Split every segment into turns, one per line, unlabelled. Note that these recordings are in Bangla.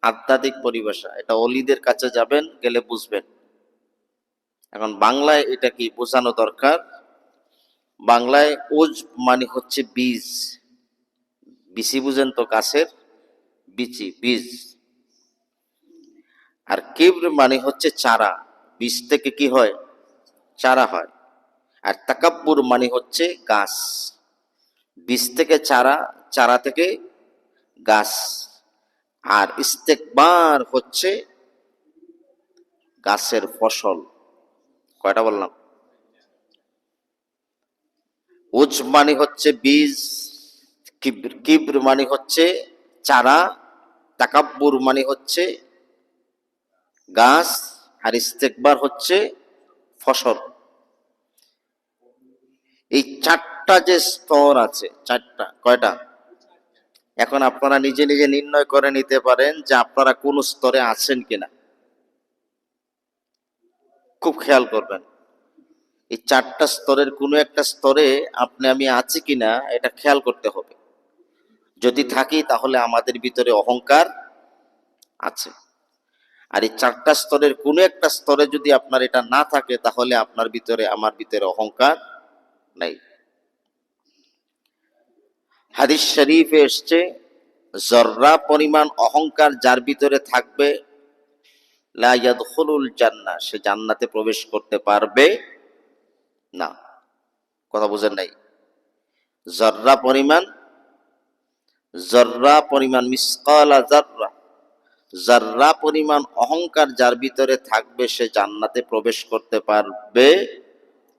আধ্যাত্মিক পরিভাষা, এটা অলিদের কাছে যাবেন, গেলে বুঝবেন। এখন বাংলায় এটা কি বোঝানো দরকার? বাংলায় ওজ মানে হচ্ছে বীজ। বিচি বুঝেন তো, গাছের বিচি, বীজ। আর কিব্র মানে হচ্ছে চারা, বীজ থেকে কি হয়? চারা হয়। আর তাকাব্বুর মানে হচ্ছে গাছ, বীজ থেকে চারা, চারা থেকে গাছ। আর ইস্তেকবার হচ্ছে গাছের ফসল। কয়টা বললাম? উজ মানে হচ্ছে বীজ, কিব্র কিব্র মানে হচ্ছে চারা, তাকাব্বুর মানে হচ্ছে গাছ, আর ইস্তেকবার হচ্ছে ফসল। এই চারটা যে স্তর আছে, চারটা, কয়টা? এখন আপনারা নিজে নিজে নির্ণয় করে নিতে পারেন যে আপনারা কোন স্তরে আছেন কিনা। খুব খেয়াল করবেন, এই চারটা স্তরের কোনো একটা স্তরে আপনি আমি আছি কিনা এটা খেয়াল করতে হবে। যদি থাকি তাহলে আমাদের ভিতরে অহংকার আছে। আর এই চারটা স্তরের কোনো একটা স্তরে যদি আপনার এটা না থাকে তাহলে আপনার ভিতরে, আমার ভিতরে অহংকার নাই। হাদিস শরীফে এসছে, জর্রা পরিমাণ অহংকার যার ভিতরে থাকবে, লা ইয়াদখুলুল জান্নাহ, সে জান্নাতে প্রবেশ করতে পারবে না। কথা বুঝেন নাই? জর্রা পরিমাণ, জর্রা পরিমাণ, মিসকালা জাররা, জাররা পরিমাণ অহংকার যার ভিতরে থাকবে সে জান্নাতে প্রবেশ করতে পারবে।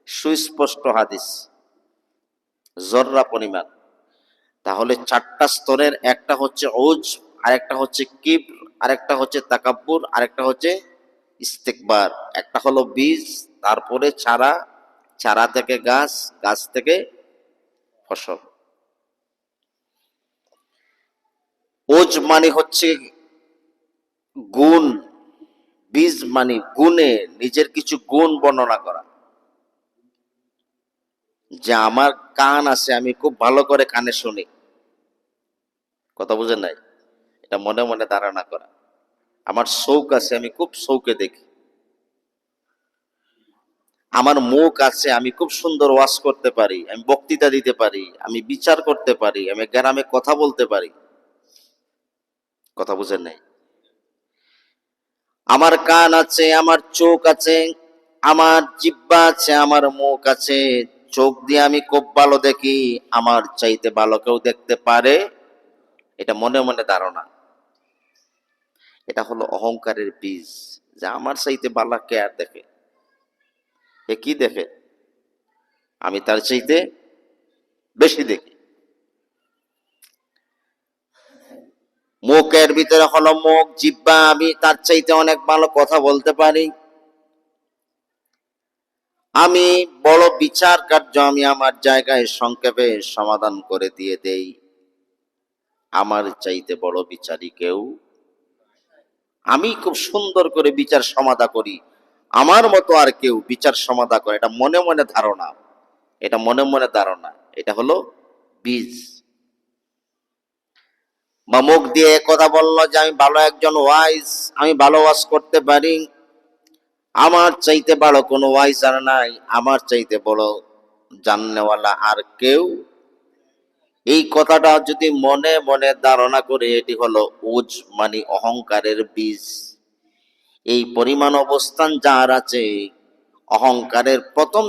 সুস্পষ্ট হাদিস, জর্রা পরিমাণ। তাহলে চারটা স্তরের, একটা হচ্ছে ওজ, আরেকটা হচ্ছে কিব্র, আরেকটা হচ্ছে তাকাব্বুর, আরেকটা হচ্ছে ইস্তেকবার। একটা হলো বীজ, তারপরে চারা, চারা থেকে গাছ, গাছ থেকে ফসল। ওজ মানে হচ্ছে গুণ, বীজ মানে গুণে, নিজের কিছু গুণ বর্ণনা করা। যে আমার কান আছে, আমি খুব ভালো করে কানে শুনি। কথা বুঝেন নাই? এটা মনে মনে ধারণা করা। আমার শৌক আছে, আমি খুব শৌকে দেখি। আমার মুখ আছে, আমি খুব সুন্দর ওয়াজ করতে পারি, আমি বক্তৃতা দিতে পারি, আমি বিচার করতে পারি, আমি গ্রামে কথা বলতে পারি। কথা বুঝেন নাই? আমার কান আছে, আমার চোখ আছে, আমার জিহ্বা আছে, আমার মুখ আছে। চোখ দিয়ে আমি খুব ভালো দেখি, আমার চাইতে ভালো কেউ দেখতে পারে। এটা মনে মনে ধারণা। এটা হলো অহংকারের বীজ, যে আমার চাইতে ভালো কে আর দেখে? এ কি দেখে? আমি তার চাইতে বেশি দেখি। মুখের ভিতরে হলো মুখ, জিহ্বা, আমি তার চাইতে অনেক ভালো কথা বলতে পারি। আমি বড় বিচার কার্য আমি আমার জায়গায় সংক্ষেপে সমাধান করে দিয়ে দেই। আমার চাইতে বড় বিচারী কেউ, আমি খুব সুন্দর করে বিচার সমাধা করি, আমার মতো আর কেউ বিচার সমাধা করে। এটা মনে মনে ধারণা, এটা মনে মনে ধারণা। এটা হলো বীজ। বা মুখ দিয়ে কথা বললো যে আমি ভালো একজন ওয়াইজ, আমি ভালো ওয়াজ করতে পারি, আমার চাইতে বড় কোনো ওয়াইজ আর নাই, আমার চাইতে বড় জাননেওয়ালা আর কেউ। এই কথাটা যদি মনে মনে ধারণা করে, এটি হলো উজ মানে অহংকারের বীজ। এই পরিমাণ অবস্থান যার আছে, অহংকারের প্রথম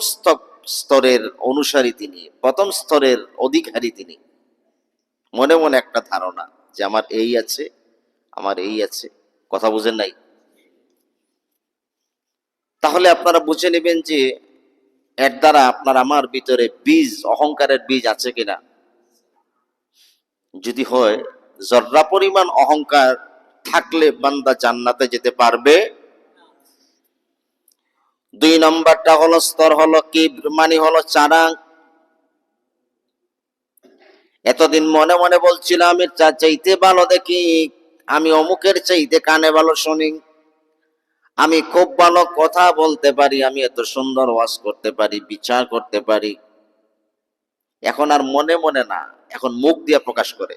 স্তরের অনুসারী তিনি, প্রথম স্তরের অধিকারী তিনি। মনে মনে একটা ধারণা যে আমার এই আছে, আমার এই আছে। কথা বুঝেন নাই? তাহলে আপনারা বুঝে নেবেন যে এর দ্বারা আপনার আমার ভিতরে বীজ, অহংকারের বীজ আছে কিনা। যদি হয়, জর্রা পরিমাণ অহংকার থাকলে বান্দা জান্নাতে যেতে পারবে। দুই নম্বরটা হলো স্তর, হলো কিব্র মানে হলো চারা। এতদিন মনে মনে বলছিলাম আমি চাইতে ভালো দেখি, আমি অমুকের চাইতে কানে ভালো শুনি, আমি খুব ভালো কথা বলতে পারি, আমি এত সুন্দর ওয়াজ করতে পারি, বিচার করতে পারি। এখন আর মনে মনে না, এখন মুখ দিয়ে প্রকাশ করে।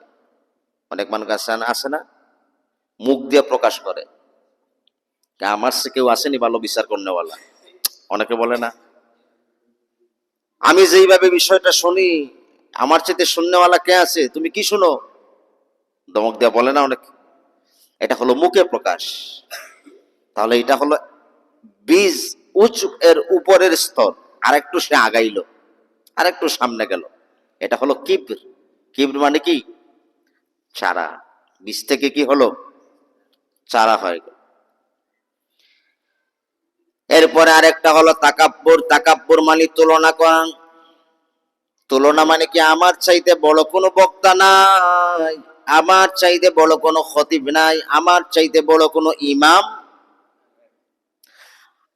অনেক মানুষ আছে না, আছে না? মুখ দিয়ে প্রকাশ করে। আমার সে কেউ আসেনি ভালো বিচার করনেওয়ালা, অনেকে বলে না, আমি যেইভাবে বিষয়টা শুনি আমার চেয়ে শুননেওয়ালা কে আছে, তুমি কি শুনো, ধমক দেওয়া বলে না অনেক। এটা হলো মুখে প্রকাশ। তাহলে এটা হলো বীজ উঁচু এর উপরের স্তর, আরেকটু সে আগাইলো, আরেকটু সামনে গেল, এটা হলো কিবর। কিবর মানে কি? চারা। বীজ থেকে কি হলো? চারা হয়ে গেল। এরপরে আরেকটা হলো তাকাব্বুর। তাকাব্বুর মানে তুলনা করা। তুলনা মানে কি? আমার চাইতে বড় কোনো বক্তা নাই, আমার চাইতে বড় কোনো খতিব নাই, আমার চাইতে বড় কোনো ইমাম,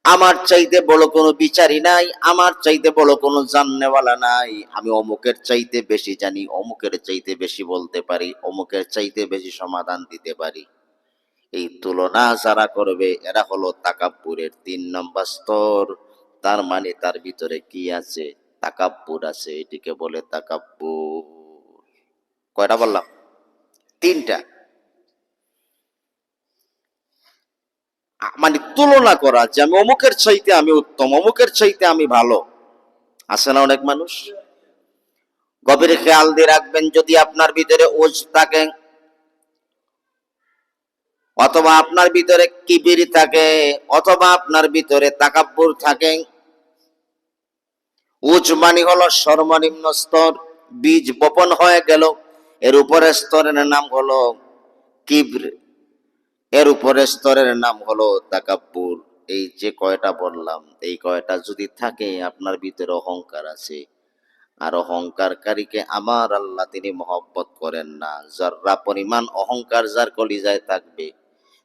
আমার চাইতে বড় কোনো বিচারী নাই, আমার চাইতে বড় কোনো জাননেওয়ালা নাই। আমি অমুকের চাইতে বেশি জানি, অমুকের চাইতে বেশি বলতে পারি, অমুকের চাইতে বেশি সমাধান দিতে পারি। এই তুলনা যারা করবে এরা হলো তাকাব্বুরের 3 নম্বর স্তর। তার মানে তার ভিতরে কি আছে? তাকাব্বুর আছে, এটিকে বলে তাকাব্বুর। কয়টা বললাম? 3টা। মানে তুলনা করা যে আমি অমুকের চাইতে আমি উত্তম, অমুকের চাইতে আমি ভালো। আছে না অনেক মানুষ? গভীর খেয়াল দিয়ে রাখবেন, যদি আপনার ভিতরে ওজ থাকে অথবা আপনার ভিতরে কিবির থাকে অথবা আপনার ভিতরে তাকাব্বুর থাকে, উচ মানে হলো সর্বনিম্ন স্তর, বীজ বপন হয়ে গেল, এর উপরের স্তরের নাম হলো কিবর, এর উপরের স্তরের নাম হলো তাকাব্বুর। এই যে কয়টা বললাম, এই কয়টা যদি থাকে আপনার ভিতরে অহংকার আছে, আর অহংকারকারীকে আমার আল্লাহ তিনি মহব্বত করেন না। যারা পরিমাণ অহংকার যার কলিজায় থাকবে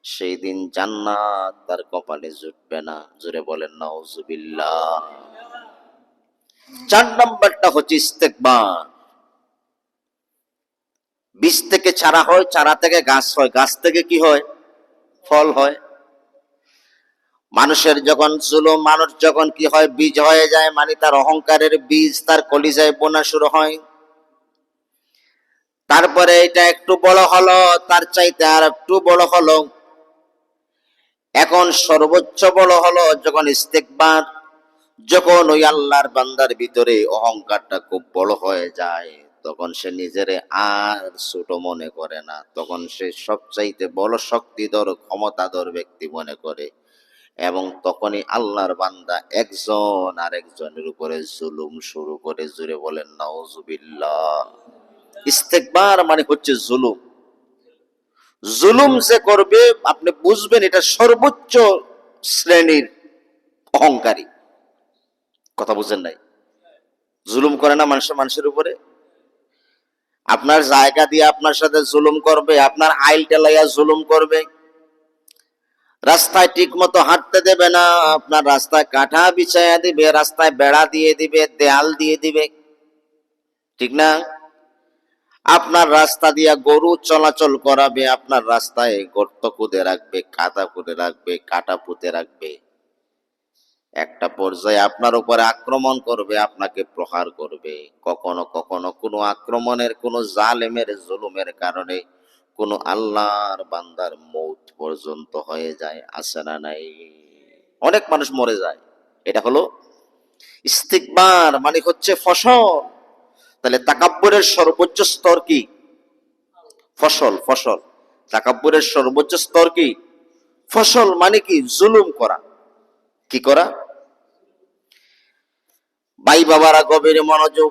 সেই দিন জান্নাত তার কপালে জুটবে না। জোরে বলেন নাউজুবিল্লাহ। 4 নম্বরটা হচ্ছে ইস্তেকবার। বীজ থেকে চারা হয়, চারা থেকে গাছ হয়, গাছ থেকে কি হয়? ফল হয়। মানুষের যখন জুলুম, মানুষ যখন কি হয়? বীজ হয়ে যায়, মানে তার অহংকারের বীজ তার কলিজায় বোনা শুরু হয়। তারপরে এটা একটু বড় হলো, তার চাইতে আর একটু বড় হলো, এখন সর্বোচ্চ বড় হলো যখন ইস্তেকবার। যখন ওই আল্লাহর বান্দার ভিতরে অহংকারটা খুব বড় হয়ে যায়, তখন সে নিজেরে আর ছোট মনে করে না, তখন সে সবচাইতে বড় শক্তিধর ক্ষমতাধর ব্যক্তি মনে করে, এবং তখনই আল্লাহর বান্দা একজন আরেকজনের উপরে জুলুম শুরু করে। জুড়ে বলেন নাউজুবিল্লাহ। ইস্তেকবার মানে হচ্ছে জুলুম। জুলুম যে করবে আপনি বুঝবেন এটা সর্বোচ্চ শ্রেণীর অহংকারী। কথা বুঝেন নাই? জুলুম করে না মানুষের মানুষের উপরে? আপনার জায়গা দিয়ে আপনার সাথে জুলুম করবে, আপনার আইল টেলাইয়া জুলুম করবে, রাস্তায় ঠিক মতো হাঁটতে দেবে না, আপনার রাস্তায় কাঠা বিছাইয়া দিবে, রাস্তায় বেড়া দিয়ে দিবে, দেয়াল দিয়ে দিবে, ঠিক না? আপনার রাস্তা দিয়া গরু চলাচল করাবে, আপনার রাস্তায় গর্ত খুদে রাখবে, কাদা খুদে রাখবে, কাটা পুঁতে রাখবে। একটা পর্যায়ে আপনার উপরে আক্রমণ করবে, আপনাকে প্রহার করবে। কখনো কখনো কোনো আক্রমণের, কোনো জালেমের জুলুমের কারণে কোনো আল্লাহর বান্দার মৌত পর্যন্ত হয়ে যায়। আছে না নাই? অনেক মানুষ মরে যায়। এটা হলো ইস্তিকবার, মানে হচ্ছে ফসল। তাহলে তাকাব্বুরের সর্বোচ্চ স্তর কি? ফসল। ফসল। তাকাব্বুরের সর্বোচ্চ স্তর কি? ফসল। মানে কি? জুলুম করা। কি করা? ভাই বাবারা গভীর মনোযোগ।